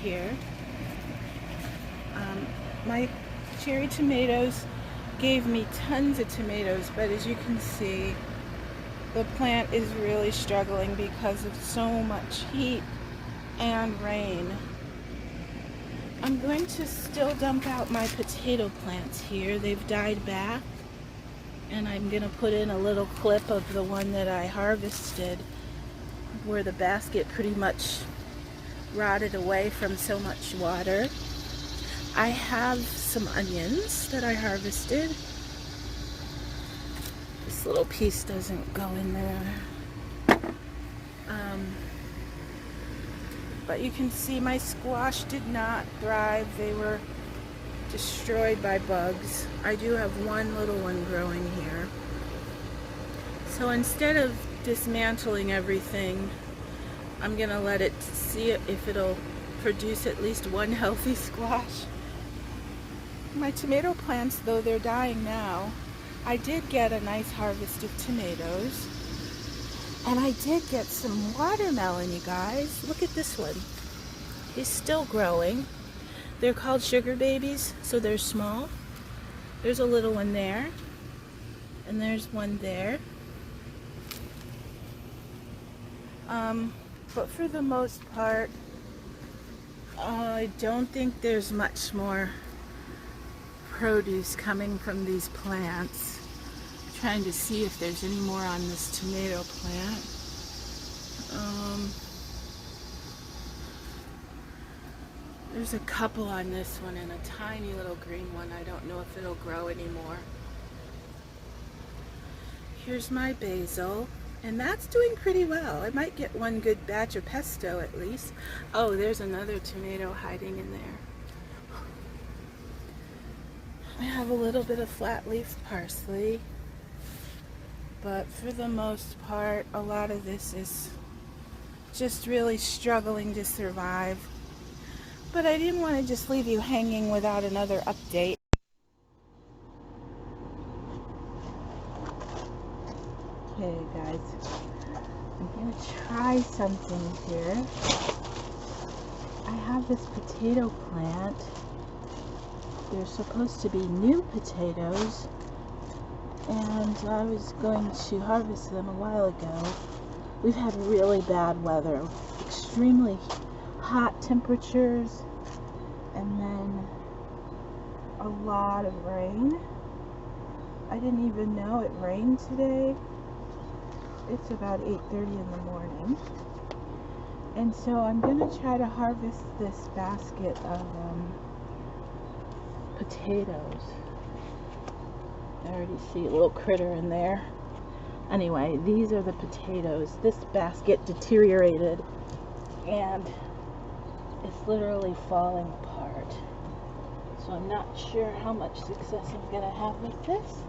here. My cherry tomatoes gave me tons of tomatoes, but as you can see, the plant is really struggling because of so much heat and rain. I'm going to still dump out my potato plants here. They've died back, and I'm going to put in a little clip of the one that I harvested where the basket pretty much rotted away from so much water. I have some onions that I harvested. This little piece doesn't go in there. But you can see my squash did not thrive. They were destroyed by bugs. I do have one little one growing here. So instead of dismantling everything, I'm gonna let it see if it'll produce at least one healthy squash. My tomato plants, though they're dying now, I did get a nice harvest of tomatoes. And I did get some watermelon, you guys. Look at this one. He's still growing. They're called sugar babies, so they're small. There's a little one there. And there's one there. But for the most part, I don't think there's much more produce coming from these plants. I'm trying to see if there's any more on this tomato plant. There's a couple on this one and a tiny little green one. I don't know if it'll grow anymore. Here's my basil, and that's doing pretty well. I might get one good batch of pesto at least. Oh, there's another tomato hiding in there. I have a little bit of flat leaf parsley, but for the most part, a lot of this is just really struggling to survive. But I didn't want to just leave you hanging without another update. Okay, guys, I'm going to try something here. I have this potato plant. They're supposed to be new potatoes, and I was going to harvest them a while ago. We've had really bad weather, extremely hot temperatures, and then a lot of rain. I didn't even know it rained today. It's about 8:30 in the morning. And so I'm going to try to harvest this basket of potatoes. I already see a little critter in there. Anyway, these are the potatoes. This basket deteriorated and it's literally falling apart. So I'm not sure how much success I'm going to have with this.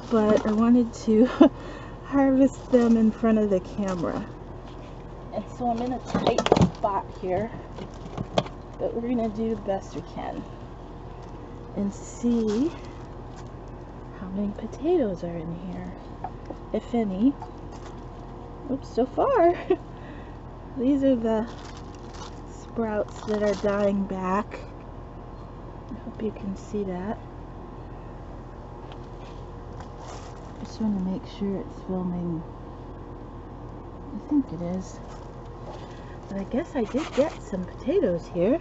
But I wanted to harvest them in front of the camera. And so I'm in a tight spot here. But we're going to do the best we can and see how many potatoes are in here, if any. Oops, so far, these are the sprouts that are dying back. I hope you can see that. Just want to make sure it's filming. I think it is. But I guess I did get some potatoes here.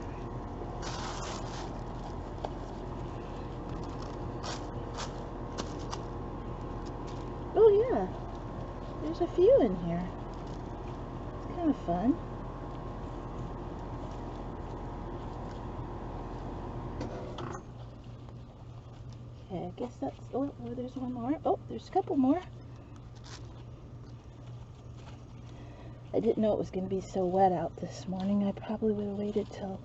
Oh yeah, there's a few in here. It's kind of fun. Okay, I guess that's, oh, there's one more. Oh, there's a couple more. I didn't know it was going to be so wet out this morning. I probably would have waited till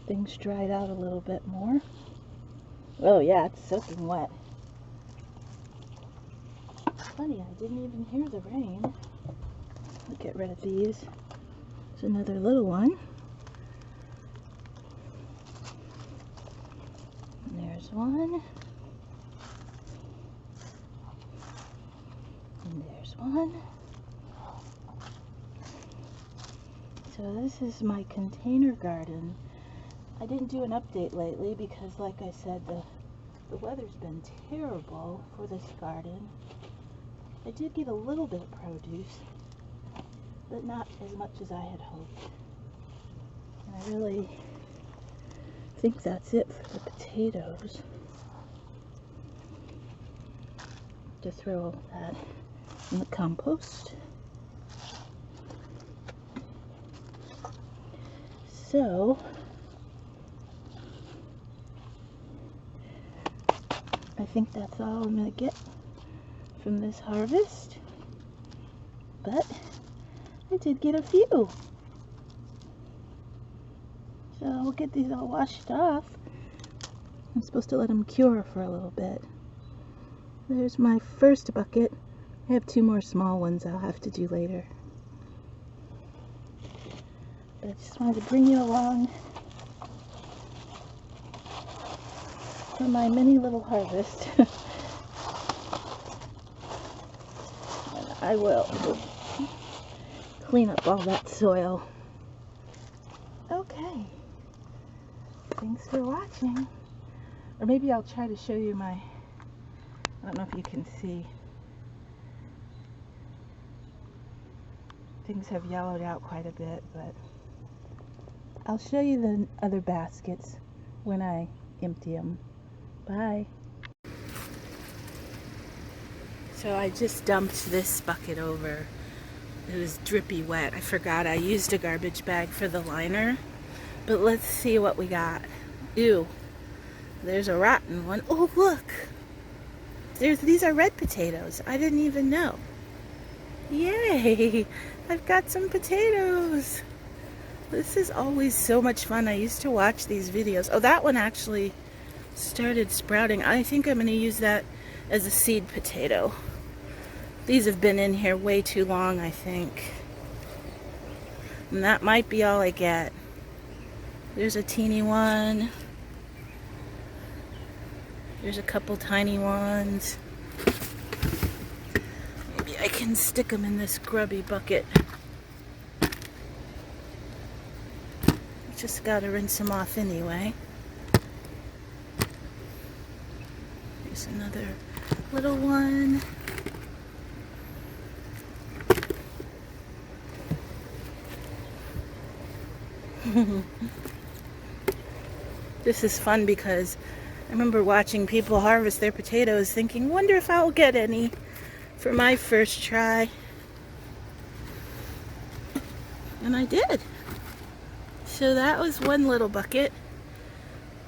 things dried out a little bit more. Oh yeah, it's soaking wet. Funny, I didn't even hear the rain. I'll get rid of these. There's another little one. And there's one. And there's one. So this is my container garden. I didn't do an update lately because, like I said, the weather's been terrible for this garden. I did get a little bit of produce, but not as much as I had hoped. And I really think that's it for the potatoes. To throw that in the compost. So I think that's all I'm going to get from this harvest, but I did get a few. So we'll get these all washed off. I'm supposed to let them cure for a little bit. There's my first bucket. I have 2 more small ones I'll have to do later. But I just wanted to bring you along for my mini little harvest. And I will clean up all that soil. Okay. Thanks for watching. Or maybe I'll try to show you my, I don't know if you can see. Things have yellowed out quite a bit, but I'll show you the other baskets when I empty them. Bye. So I just dumped this bucket over. It was drippy wet. I forgot I used a garbage bag for the liner. But let's see what we got. Ew. There's a rotten one. Oh, look. These are red potatoes. I didn't even know. Yay. I've got some potatoes. This is always so much fun. I used to watch these videos. Oh, that one actually started sprouting. I think I'm going to use that as a seed potato. These have been in here way too long, I think. And that might be all I get. There's a teeny one. There's a couple tiny ones. Maybe I can stick them in this grubby bucket. Just gotta rinse them off anyway. There's another little one. This is fun because I remember watching people harvest their potatoes thinking, wonder if I'll get any for my first try. And I did. So that was one little bucket.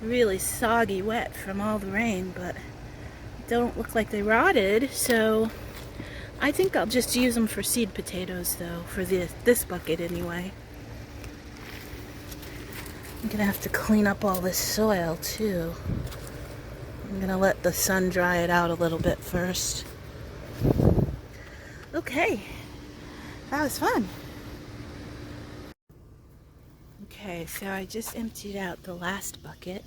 Really soggy wet from all the rain, but don't look like they rotted, so I think I'll just use them for seed potatoes though, for this bucket anyway. I'm gonna have to clean up all this soil too. I'm gonna let the sun dry it out a little bit first. Okay, that was fun. Okay, so I just emptied out the last bucket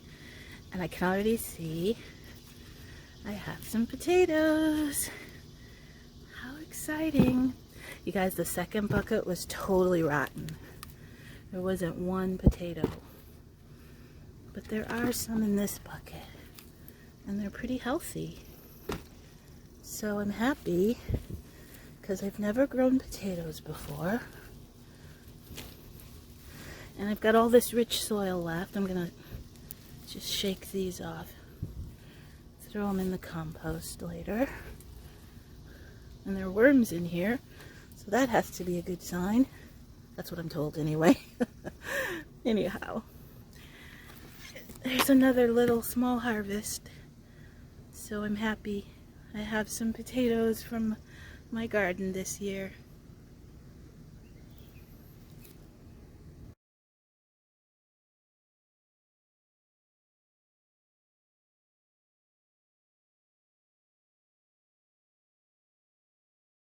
and I can already see I have some potatoes. How exciting. You guys, the second bucket was totally rotten. There wasn't one potato. But there are some in this bucket and they're pretty healthy. So I'm happy because I've never grown potatoes before. And I've got all this rich soil left. I'm gonna just shake these off. Throw them in the compost later. And there are worms in here, so that has to be a good sign. That's what I'm told anyway. Anyhow, there's another little small harvest. So I'm happy I have some potatoes from my garden this year.